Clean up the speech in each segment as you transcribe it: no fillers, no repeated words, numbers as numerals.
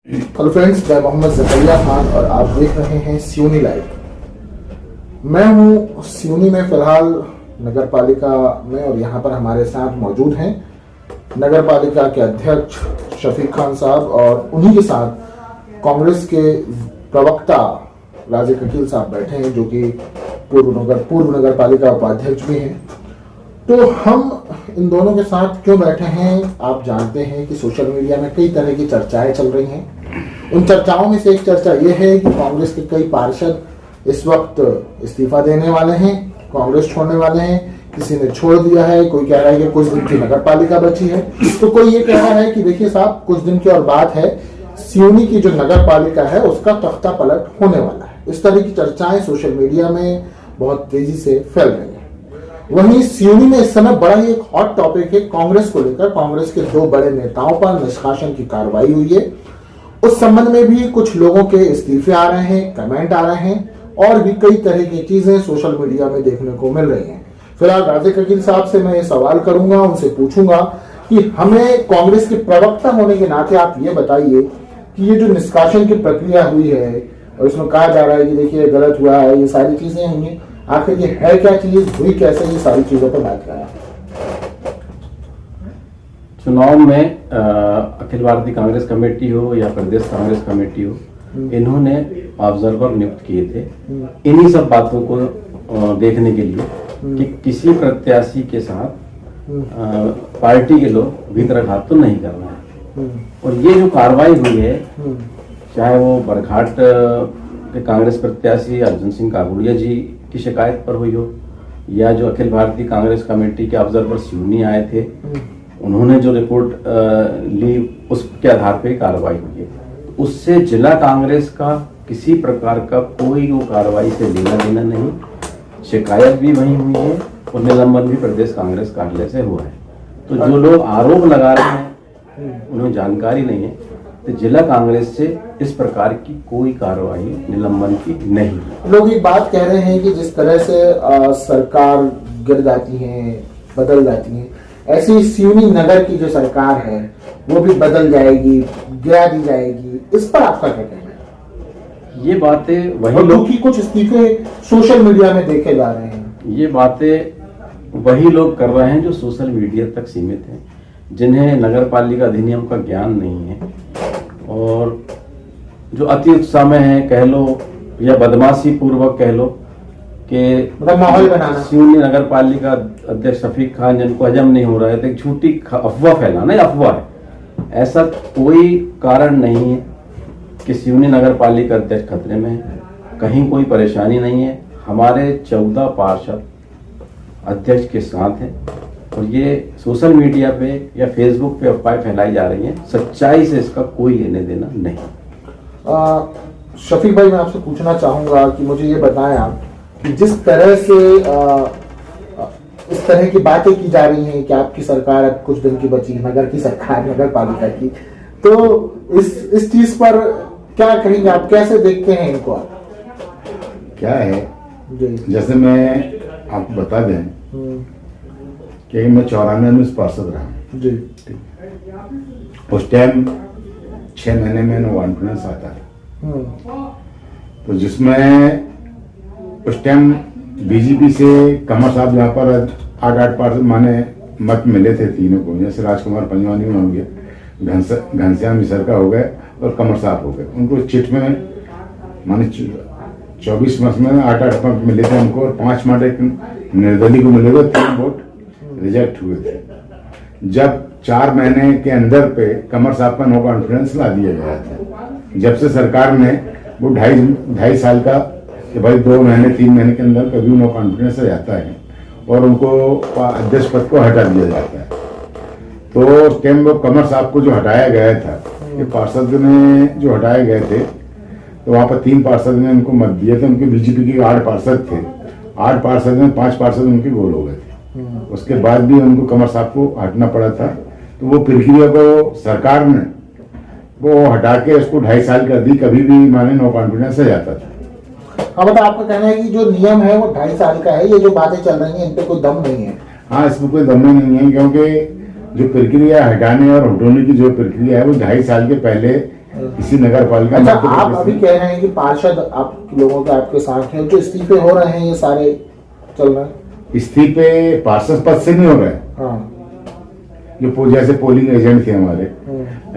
Hello friends, मैं मोहम्मद ज़करिया खान और आप देख रहे हैं सियूनी लाइव। मैं हूं सियूनी में फिलहाल नगर पालिका में और यहां पर हमारे साथ मौजूद हैं नगर पालिका के अध्यक्ष शफीक खान साहब और उन्हीं के साथ कांग्रेस के प्रवक्ता राज़िक अकील साहब बैठे हैं, जो कि पूर्व नगर पालिका उपाध्यक्ष भी हैं। तो हम इन दोनों के साथ क्यों बैठे हैं, आप जानते हैं कि सोशल मीडिया में कई तरह की चर्चाएं चल रही हैं। उन चर्चाओं में से एक चर्चा ये है कि कांग्रेस के कई पार्षद इस वक्त इस्तीफा देने वाले हैं, कांग्रेस छोड़ने वाले हैं। किसी ने छोड़ दिया है, कोई कह रहा है कि कुछ दिन की नगर पालिका बची है, तो कोई ये कह रहा है कि देखिए साहब, कुछ दिन की और बात है, सियूनी की जो नगर पालिका है उसका तख्ता पलट होने वाला है। इस तरह की चर्चाएं सोशल मीडिया में बहुत तेजी से फैल रही हैं। वहीं सियूनी में इस समय बड़ा ही एक हॉट टॉपिक है कांग्रेस को लेकर। कांग्रेस के दो बड़े नेताओं पर निष्कासन की कार्रवाई हुई है। उस संबंध में भी कुछ लोगों के इस्तीफे आ रहे हैं, कमेंट आ रहे हैं और भी कई तरह की चीजें सोशल मीडिया में देखने को मिल रही हैं। फिलहाल राज़िक अकील साहब से मैं ये सवाल करूंगा, उनसे पूछूंगा कि हमें कांग्रेस के प्रवक्ता होने के नाते आप ये बताइए कि ये जो निष्कासन की प्रक्रिया हुई है और इसमें कहा जा रहा है कि देखिए गलत हुआ है, ये सारी चीजें हुई, आखिर ये है क्या चीज, हुई कैसे, ये सारी चीजों पर बात करें। चुनाव में अखिल भारतीय कांग्रेस कमेटी हो या प्रदेश कांग्रेस कमेटी हो, इन्होंने ऑब्जर्वर नियुक्त किए थे इन्हीं सब बातों को देखने के लिए कि किसी प्रत्याशी के साथ पार्टी के लोग भीतरघात तो नहीं कर रहे हैं। और ये जो कार्रवाई हुई है, चाहे वो बरघाट के कांग्रेस प्रत्याशी अर्जुन सिंह कागुड़िया जी की शिकायत पर हुई हो, या जो अखिल भारतीय कांग्रेस कमेटी के ऑब्जर्वर सियूनी आए थे, उन्होंने जो रिपोर्ट ली उसके आधार पर कार्रवाई हुई है। उससे जिला कांग्रेस का किसी प्रकार का कोई वो कार्रवाई से लेना देना नहीं। शिकायत भी वही हुई है और निलंबन भी प्रदेश कांग्रेस कार्यालय से हुआ है। तो जो लोग आरोप लगा रहे हैं उन्हें जानकारी नहीं है, तो जिला कांग्रेस से इस प्रकार की कोई कार्रवाई निलंबन की नहीं। लोग एक बात कह रहे हैं कि जिस तरह से सरकार गिर जाती है, बदल जाती है, ऐसी सियूनी नगर की जो सरकार है वो भी बदल जाएगी, गिरा दी जाएगी। इस पर आपका क्या कहना है? ये बातें वही लोग की कुछ इस्तीफे सोशल मीडिया में देखे जा रहे हैं। ये बातें वही लोग कर रहे हैं जो सोशल मीडिया तक सीमित हैं, जिन्हें नगर पालिका अधिनियम का ज्ञान नहीं है और जो अति उत्साह में है, कह लो, या बदमाशी पूर्वक कह लो कि माहौल बनाना। सियूनी नगर पालिका अध्यक्ष शफीक खान, जिनको हजम नहीं हो रहा है, तो एक झूठी अफवाह फैलाना, अफवाह है। ऐसा कोई कारण नहीं है कि सियूनी नगर पालिका अध्यक्ष खतरे में है, कहीं कोई परेशानी नहीं है। हमारे 14 पार्षद अध्यक्ष के साथ हैं और ये सोशल मीडिया पे या फेसबुक पे अफवाहें फैलाई जा रही हैं, सच्चाई से इसका कोई लेने देना नहीं। शफीक भाई, मैं आपसे पूछना चाहूंगा कि मुझे ये बताएं आप कि जिस तरह से इस तरह की बातें की जा रही हैं कि आपकी सरकार अब कुछ दिन की बची, नगर की सरकार, नगर पालिका की, तो इस चीज पर क्या कहेंगे आप, कैसे देखते हैं इनको आप? क्या है, जैसे मैं आपको बता दें कि मैं 94 में पार्षद रहा जी। उस टाइम 6 महीने में नो कॉन्फिडेंस आता है, तो जिसमें उस टाइम बीजेपी से कमर साहब जहाँ पर 8 पार्षद माने मत मिले थे तीनों को, जैसे राजकुमार पंजवानी में हो गया, घनश्याम मिश्रा हो गए और कमर साहब हो गए। उनको चिट में माने 24 मत में 8 मत मिले थे उनको और 5 मत एक निर्दलीय को मिले थे, 3 वोट रिजेक्ट हुए थे। जब 4 महीने के अंदर पे कमर साहब का नो कॉन्फिडेंस ला दिया गया था, जब से सरकार ने वो ढाई साल का कि भाई 2 महीने 3 महीने के अंदर कभी नो कॉन्फिडेंस आ जाता है और उनको अध्यक्ष पद को हटा दिया जाता है। तो उस टाइम वो कमर साहब को जो हटाया गया था, कि पार्षद ने जो हटाए गए थे, तो वहाँ पर 3 पार्षद ने उनको मत दिए थे। उनके बीजेपी के 8 पार्षद थे, 8 पार्षद में 5 पार्षद उनके गोल हो गए थे। उसके बाद भी उनको कमर साहब को हटना पड़ा था। तो वो प्रक्रिया को सरकार ने वो हटा के उसको 2.5 साल कर दी, कभी भी माने नो कॉन्फिडेंस आ जाता था। हाँ, मतलब आपका कहना है कि जो नियम है वो 2.5 साल का है, ये जो बातें चल रही हैं इन पे कोई दम नहीं है? हाँ, इसमें कोई दम नहीं है, क्योंकि जो प्रक्रिया हटाने और हटाने की जो प्रक्रिया है वो 2.5 साल के पहले इसी नगर पालिका। अच्छा, आप अभी कह रहे हैं कि पार्षद आप लोगों के आपके साथ हैं, जो इस्तीफे हो रहे हैं ये सारे चल रहे हैं? इस्तीफे पार्षद पद से नहीं हो रहे हैं। हाँ। जो जैसे पोलिंग एजेंट थे हमारे,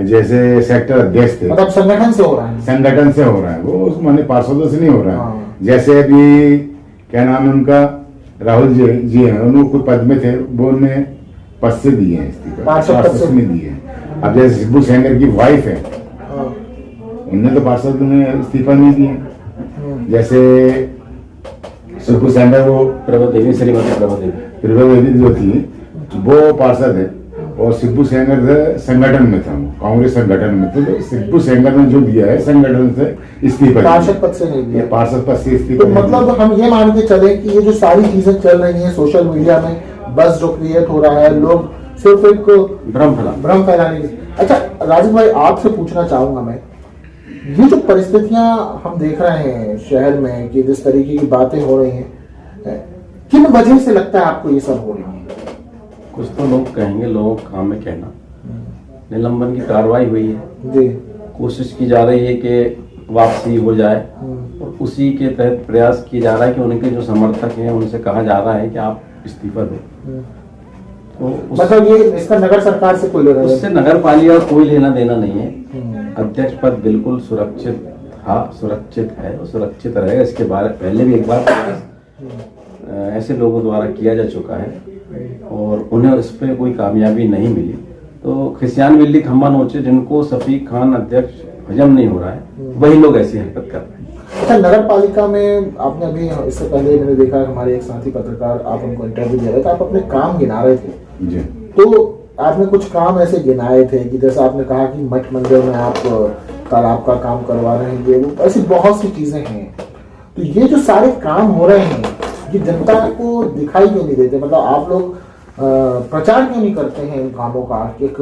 जैसे सेक्टर अध्यक्ष थे, मतलब संगठन से हो रहा है? संगठन से हो रहा है वो, उस माने पार्षदों से नहीं हो रहा है। हाँ। जैसे अभी क्या नाम है उनका, राहुल जी हैं, उन्होंने कोई पद में थे, वो उन्हें पद से दिए हैं इस्तीफा, पार्षद से नहीं दिए हैं। अब जैसे शिबू सेंगर की वाइफ है, उन्हें तो पार्षद ने इस्तीफा नहीं दिया। जैसे शिबू सेंगर वो प्रभा देवी, श्रीमती प्रभा देवी जो थी वो पार्षद है, और शिबू सेंगर थे संगठन में था, कांग्रेस संगठन में थे। तो शिबू सेंगर ने जो दिया है संगठन से इस्तीफा, पार्षद पद से नहीं दिया। पार्षद पद से इस्तीफा। तो मतलब हम ये मान के चले कि ये जो सारी चीजें चल रही हैं सोशल मीडिया में, बस जो क्रिएट हो रहा है, लोग सिर्फ एक भ्रम फैलाने की। अच्छा राजीव भाई, आपसे पूछना चाहूंगा मैं, ये जो परिस्थितियां हम देख रहे हैं शहर में कि जिस तरीके की बातें हो रही हैं, किन वजह से लगता है आपको ये सब हो रही है? कुछ तो लोग कहेंगे, लोगों का काम है कहना। निलंबन की कार्रवाई हुई है जी, कोशिश की जा रही है कि वापसी हो जाए, और उसी के तहत प्रयास किया जा रहा है कि उनके जो समर्थक हैं उनसे कहा जा रहा है कि आप इस्तीफा दो। तो मतलब ये इसका नगर सरकार से कोई लेना देना? उससे नगर पालिका कोई लेना देना नहीं है। अध्यक्ष पद बिल्कुल सुरक्षित, हाँ सुरक्षित है और सुरक्षित रहेगा। इसके बारे पहले भी एक बार ऐसे लोगों द्वारा किया जा चुका है और उन्हें इस पर कोई कामयाबी नहीं मिली। तो खिसियान बिल्ली खम्बा नोचे, जिनको शफीक खान अध्यक्ष हजम नहीं हो रहा है, वही लोग ऐसी हरकत कर रहे हैं। अच्छा, नगर पालिका में आपने अभी, इससे पहले मैंने देखा हमारे एक साथी पत्रकार, आप उनको इंटरव्यू दे रहे थे, आप अपने काम गिना रहे थे जी। तो आपने कुछ काम ऐसे गिनाए थे कि जैसे आपने कहा कि मठ मंदिर में आप तालाब का काम करवा रहे हैं, ये वो ऐसी बहुत सी चीजें हैं। तो ये जो सारे काम हो रहे हैं ये जनता को दिखाई क्यों नहीं देते? मतलब आप लोग प्रचार क्यों नहीं करते हैं इन कामों का? एक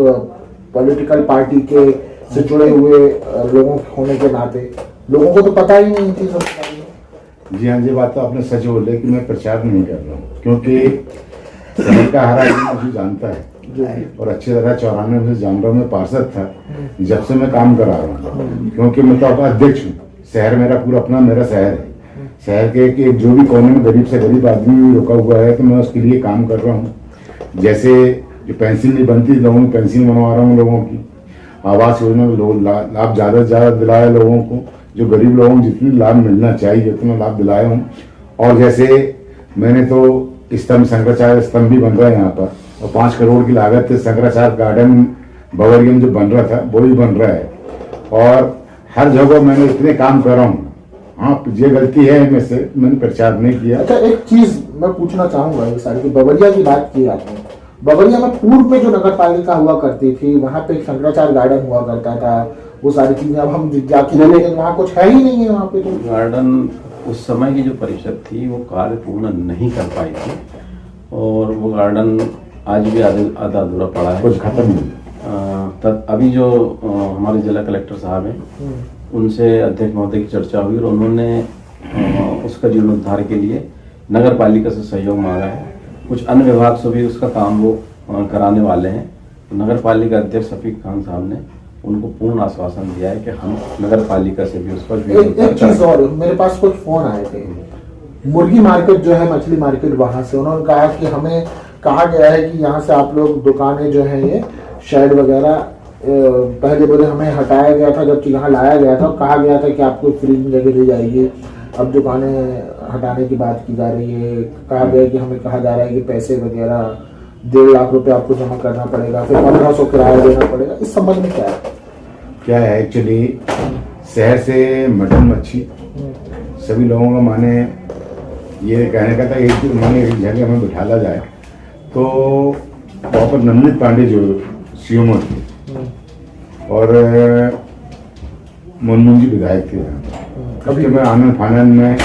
पॉलिटिकल पार्टी के से जुड़े हुए लोगों होने के नाते लोगों को तो पता ही नहीं इन चीजों के बारे में। जी हाँ, ये बात तो आपने सच बोले कि मैं प्रचार नहीं कर रहा हूँ, क्योंकि शहर का हर आदमी मुझे जानता है और अच्छी तरह 94 में जान रहा हूँ। मैं पार्षद था जब से मैं काम करा रहा हूँ, क्योंकि मैं तो अपना अध्यक्ष हूँ। शहर मेरा पूरा अपना मेरा शहर है। शहर के एक जो भी कोने में गरीब से गरीब आदमी रुका हुआ है तो मैं उसके लिए काम कर रहा हूँ। जैसे जो पेंशन नहीं बनती, लोगों की पेंशन बनवा रहा हूँ, लोगों की आवास योजना में लाभ ज़्यादा से ज़्यादा दिलाया लोगों को। जो गरीब लोगों को जितनी लाभ मिलना चाहिए उतना लाभ दिलाया हूँ। और जैसे मैंने तो स्तंभ, शंकराचार्य स्तंभ भी बन रहा है यहाँ पर, और 5 करोड़ की लागत से शंकराचार्य गार्डन बवरिया में जो बन रहा था वो भी बन रहा है। और हर जगह मैंने इतने काम कर रहा हूँ। हाँ, ये गलती है में से मैंने प्रचार नहीं किया। अच्छा, एक चीज मैं पूछना चाहूंगा, ये सारी बवरिया की बात की आपने। बवरिया में पूर्व में जो नगर पालिका हुआ करती थी वहां पे एक शंकराचार्य गार्डन हुआ करता था, वो सारी चीजें अब हम जाके वहाँ कुछ है ही नहीं है वहाँ पे। तो गार्डन उस समय की जो परिषद थी वो कार्य पूर्ण नहीं कर पाई थी और वो गार्डन आज भी आधा अधूरा पड़ा है, कुछ खत्म नहीं। तब अभी जो हमारे जिला कलेक्टर साहब हैं उनसे अध्यक्ष महोदय की चर्चा हुई और उन्होंने उसका जीर्णोद्धार के लिए नगर पालिका से सहयोग मांगा है। कुछ अन्य विभाग से भी उसका काम वो कराने वाले हैं। नगर पालिका अध्यक्ष शफीक खान साहब ने उनको पूर्ण आश्वासन दिया है कि हम नगर पालिका से भी उस पर एक चीज और, मेरे पास कुछ फोन आए थे मुर्गी मार्केट जो है, मछली मार्केट, वहां से उन्होंने कहा कि हमें कहा गया है कि यहाँ से आप लोग दुकानें जो है ये शेड वगैरह, पहले बोले हमें हटाया गया था जबकि यहाँ लाया गया था, कहा गया था कि आपको फ्री में जगह दी जाएगी। अब दुकानें हटाने की बात की जा रही है, कहा गया कि हमें कहा जा रहा है कि पैसे वगैरह 1.5 लाख रुपए आपको जमा करना पड़ेगा, फिर 1500 किराया देना पड़ेगा। इस संबंध में क्या है? एक्चुअली शहर से मटन मच्छी सभी लोगों का माने ये कहने का था, एक माने एक जगह हमें बिठाला जाए। तो वहाँ पर नवनीत पांडे जो सीएमओ थे और मनमोहन जी विधायक थे, कभी मैं आनंद फानंद में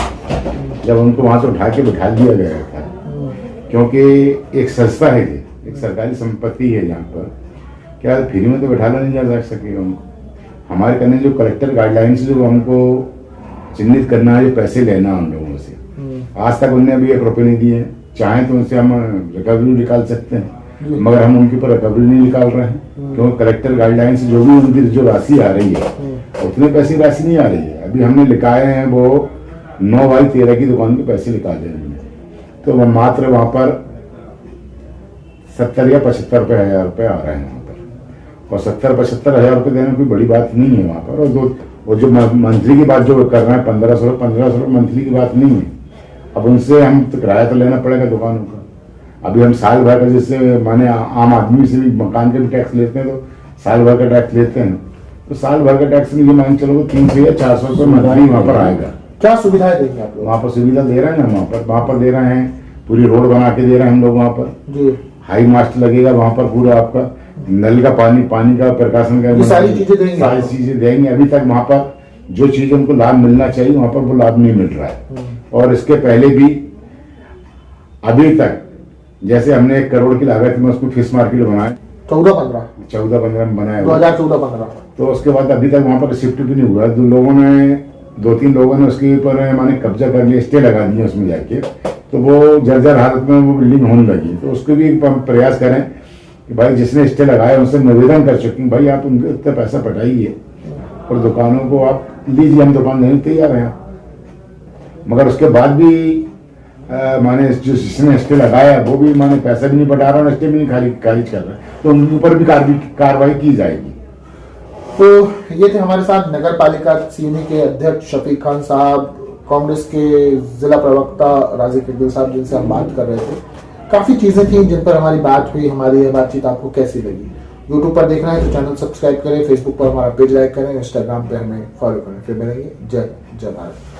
जब उनको वहाँ से उठा के बिठा दिया गया था, क्योंकि एक संस्था है, एक सरकारी संपत्ति है जहाँ पर क्या फ्री में तो बिठाना नहीं जा सकेगा उनको। हमारे करने जो कलेक्टर गाइडलाइंस जो हमको चिन्हित करना है, जो पैसे लेना है उन लोगों से, आज तक उन्होंने अभी 1 रुपये नहीं दिए। चाहे तो उनसे हम रिकवरी निकाल सकते हैं, मगर हम उनके ऊपर रिकवरी नहीं निकाल रहे हैं, क्योंकि कलेक्टर गाइडलाइंस जो भी उनकी जो राशि आ रही है उतने पैसे राशि नहीं आ रही है। अभी हमने लिखाए हैं वो 9/13 की दुकान के पैसे निकाले हमने, तो वह मात्र वहाँ पर 70 या 75 हजार रुपये आ रहे हैं वहाँ पर, और 70-75 हजार रुपये देना कोई बड़ी बात नहीं है वहाँ पर। और जो मंथली की बात जो कर रहे हैं 1500 मंथली की बात नहीं है। अब उनसे हम तो किराया तो लेना पड़ेगा दुकानों का। अभी हम साल भर का, जैसे माने आम आदमी से भी मकान के भी टैक्स लेते हैं, तो साल भर का टैक्स लेते हैं, तो साल भर का टैक्स में ये मान चलो 300 या 400 रुपये मंथली वहाँ पर आएगा। क्या सुविधाएं देंगे आप लोग? वहाँ पर सुविधा दे रहे हैं ना, वहाँ पर दे रहे हैं, पूरी रोड बना के दे रहे हैं हम लोग वहाँ पर जी। हाई मास्ट लगेगा वहाँ पर, पूरा आपका नल का पानी का प्रकाशन का सारी चीजें देंगे, सारी चीजें देंगे। अभी तक वहाँ पर जो चीज उनको लाभ मिलना चाहिए वहाँ पर वो लाभ नहीं मिल रहा है। और इसके पहले भी अभी तक जैसे हमने 1 करोड़ की लागत में उसको फिश मार्केट बनाया 14-15 में बनाया 2014-15, तो उसके बाद अभी तक वहाँ पर शिफ्ट भी नहीं हुआ। 2-3 लोगों ने उसके ऊपर माने कब्जा कर लिया, स्टे लगा दिया उसमें जाके, तो वो जर्जर हालत में वो बिल्डिंग होने लगी। तो उसको भी प्रयास करें कि भाई जिसने स्टे लगाया उनसे निवेदन कर चुके हैं, भाई आप उनके इतना पैसा पटाइए और दुकानों को आप लीजिए, हम दुकान देने तैयार हैं। मगर उसके बाद भी माने जो जिसने स्टे लगाया वो भी माने पैसा भी नहीं पटा रहा और स्टे भी नहीं खारिज कर रहा है, तो उनके ऊपर भी कार्रवाई की जाएगी। तो ये थे हमारे साथ नगर पालिका सिवनी के अध्यक्ष शफीक खान साहब, कांग्रेस के जिला प्रवक्ता राजी किरगिल साहब, जिनसे हम बात कर रहे थे। काफी चीजें थी जिन पर हमारी बात हुई। हमारी ये बातचीत आपको कैसी लगी? यूट्यूब पर देखना है तो चैनल सब्सक्राइब करें, फेसबुक पर हमारा पेज लाइक करें, इंस्टाग्राम पे हमें फॉलो करें। फिर मिलेंगे। जय भारत।